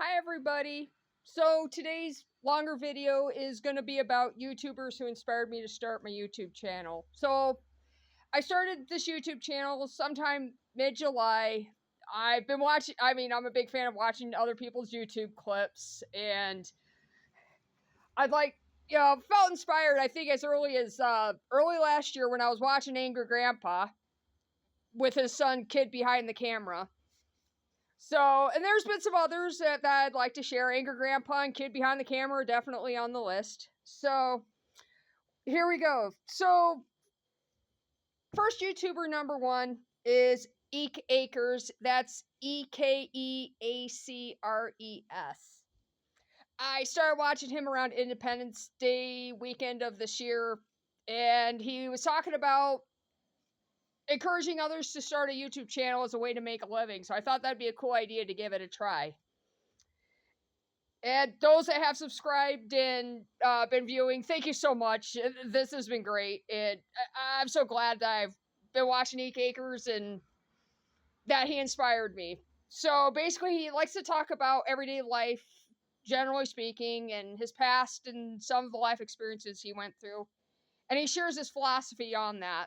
Hi everybody! So today's longer video is going to be about YouTubers who inspired me to start my YouTube channel. So I started this YouTube channel sometime mid-July. I've been watching, I'm a big fan of watching other people's YouTube clips, and felt inspired, I think, as early as early last year when I was watching Angry Grandpa with his son, Kid Behind the Camera. So, and there's been some others that I'd like to share. Angry Grandpa and Kid Behind the Camera are definitely on the list. So, here we go. So, first YouTuber number one is Eek Acres. That's Ekeacres. I started watching him around Independence Day weekend of this year, and he was talking about encouraging others to start a YouTube channel as a way to make a living. So I thought that'd be a cool idea to give it a try. And those that have subscribed and been viewing, thank you so much. This has been great. And I'm so glad that I've been watching Eek Acres and that he inspired me. So basically, he likes to talk about everyday life, generally speaking, and his past and some of the life experiences he went through. And he shares his philosophy on that.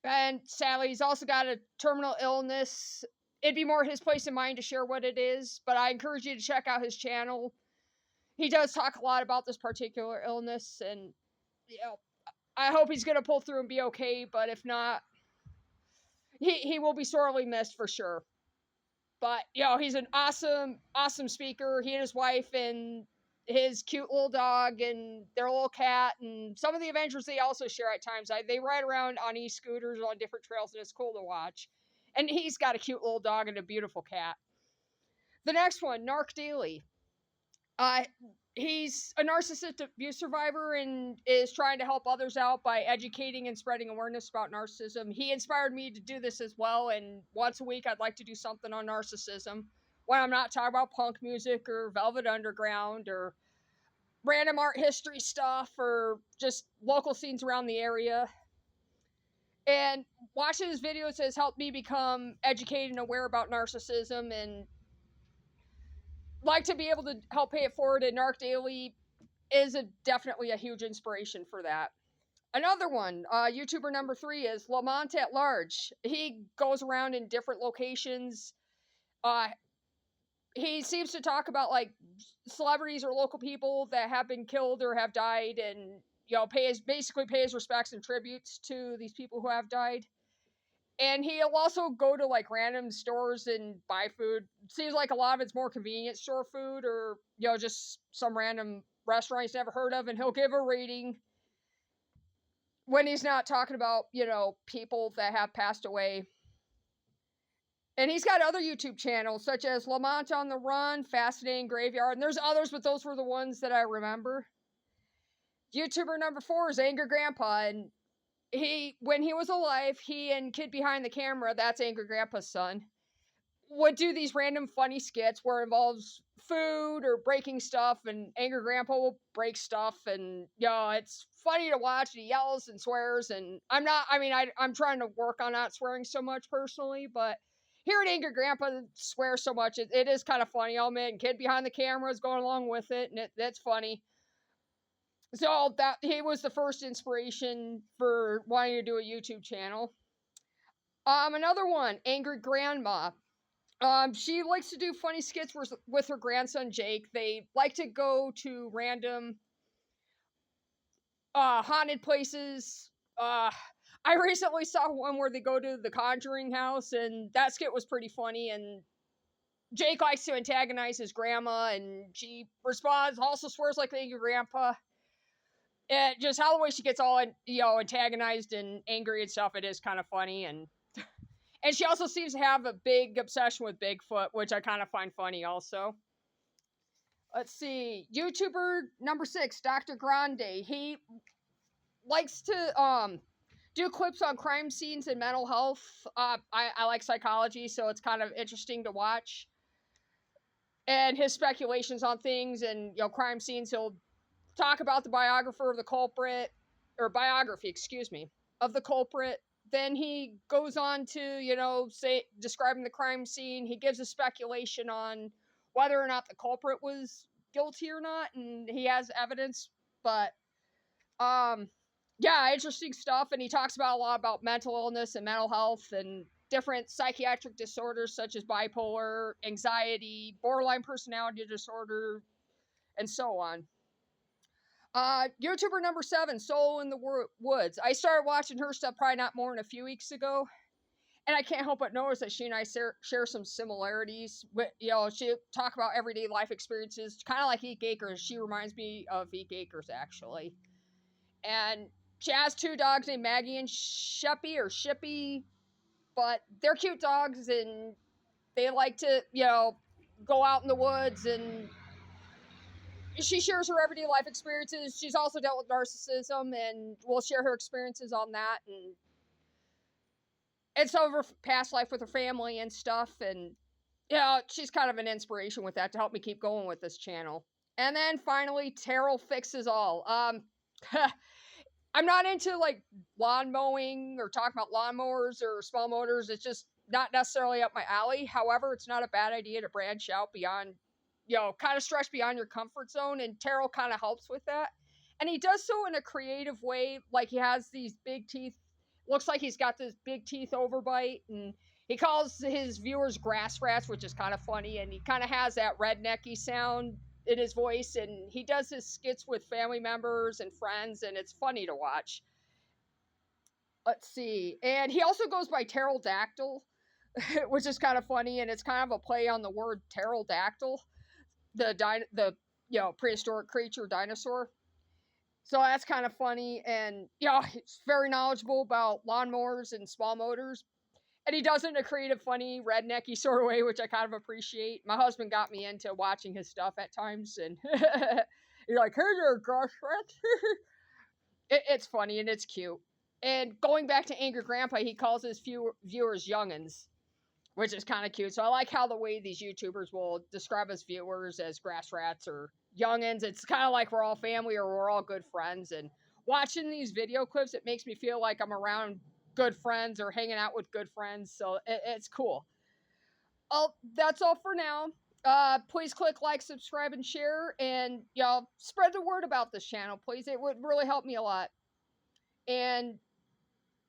And sadly, he's also got a terminal illness. It'd be more his place in mind to share what it is, but I encourage you to check out his channel. He does talk a lot about this particular illness, and I hope he's going to pull through and be okay, but if not, he will be sorely missed for sure. But, he's an awesome speaker. He and his wife and his cute little dog and their little cat, and some of the adventures they also share at times. They ride around on e-scooters on different trails, and it's cool to watch. And he's got a cute little dog and a beautiful cat. The next one, Narc Daily. He's a narcissistic abuse survivor and is trying to help others out by educating and spreading awareness about narcissism. He inspired me to do this as well, and once a week I'd like to do something on narcissism when I'm not talking about punk music or Velvet Underground or random art history stuff or just local scenes around the area. And watching his videos has helped me become educated and aware about narcissism, and like to be able to help pay it forward. And Narc Daily is definitely a huge inspiration for that. Another one, YouTuber number 3 is Lamont at Large. He goes around in different locations. He seems to talk about like celebrities or local people that have been killed or have died, and basically pay his respects and tributes to these people who have died. And he'll also go to like random stores and buy food. Seems like a lot of it's more convenience store food or, just some random restaurant he's never heard of. And he'll give a rating when he's not talking about, people that have passed away. And he's got other YouTube channels such as Lamont on the Run, Fascinating Graveyard. And there's others, but those were the ones that I remember. YouTuber number 4 is Angry Grandpa. And when he was alive, he and Kid Behind the Camera, that's Angry Grandpa's son, would do these random funny skits where it involves food or breaking stuff, and Angry Grandpa will break stuff, and it's funny to watch. He yells and swears, and I'm trying to work on not swearing so much personally, but hearing Angry Grandpa swear so much, it is kind of funny, I'll admit, and Kid Behind the Camera is going along with it, and that's funny. So that he was the first inspiration for wanting to do a YouTube channel. Another one, Angry Grandma. She likes to do funny skits with her grandson Jake. They like to go to random haunted places. I recently saw one where they go to the Conjuring house, and that skit was pretty funny. And Jake likes to antagonize his grandma, and she responds, also swears like the Angry Grandpa. And just how the way she gets all, antagonized and angry and stuff, it is kind of funny. And she also seems to have a big obsession with Bigfoot, which I kind of find funny also. Let's see. YouTuber number 6, Dr. Grande. He likes to do clips on crime scenes and mental health. I like psychology, so it's kind of interesting to watch. And his speculations on things and, crime scenes, he'll talk about the biographer of the culprit, or biography, excuse me, of the culprit. Then he goes on to, describing the crime scene. He gives a speculation on whether or not the culprit was guilty or not, and he has evidence. But yeah, interesting stuff. And he talks about a lot about mental illness and mental health and different psychiatric disorders such as bipolar, anxiety, borderline personality disorder, and so on. YouTuber number 7, Soul in the Woods. I started watching her stuff probably not more than a few weeks ago, and I can't help but notice that she and I share some similarities. She talk about everyday life experiences, kind of like Eek Acres. She reminds me of Eek Acres, actually. And she has 2 dogs named Maggie and Shippy, but they're cute dogs, and they like to, go out in the woods, and she shares her everyday life experiences. She's also dealt with narcissism, and will share her experiences on that, and some of her past life with her family and stuff. And she's kind of an inspiration with that to help me keep going with this channel. And then finally, Terrell Fixes All. I'm not into like lawn mowing or talking about lawnmowers or small motors. It's just not necessarily up my alley. However, it's not a bad idea to branch out beyond, kind of stretch beyond your comfort zone. And Terrell kind of helps with that. And he does so in a creative way. Like he has these big teeth. Looks like he's got this big teeth overbite. And he calls his viewers grass rats, which is kind of funny. And he kind of has that rednecky sound in his voice, and he does his skits with family members and friends, and it's funny to watch. Let's see. And he also goes by pterodactyl, which is kind of funny, and it's kind of a play on the word pterodactyl, the prehistoric creature dinosaur. So that's kind of funny, and he's very knowledgeable about lawnmowers and small motors. And he does it in a creative, funny, rednecky sort of way, which I kind of appreciate. My husband got me into watching his stuff at times, and you're like, "Hey there, gosh, it's funny and it's cute." And going back to Angry Grandpa, he calls his viewers youngins, which is kind of cute. So I like how the way these YouTubers will describe us viewers as grass rats or youngins. It's kind of like we're all family or we're all good friends. And watching these video clips, it makes me feel like I'm around good friends or hanging out with good friends. So it's cool. That's all for now. Please click like, subscribe, and share. And y'all spread the word about this channel, please. It would really help me a lot. And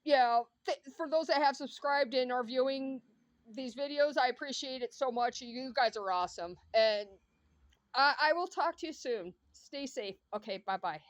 for those that have subscribed and are viewing these videos, I appreciate it so much. You guys are awesome. And I will talk to you soon. Stay safe. Okay, bye-bye.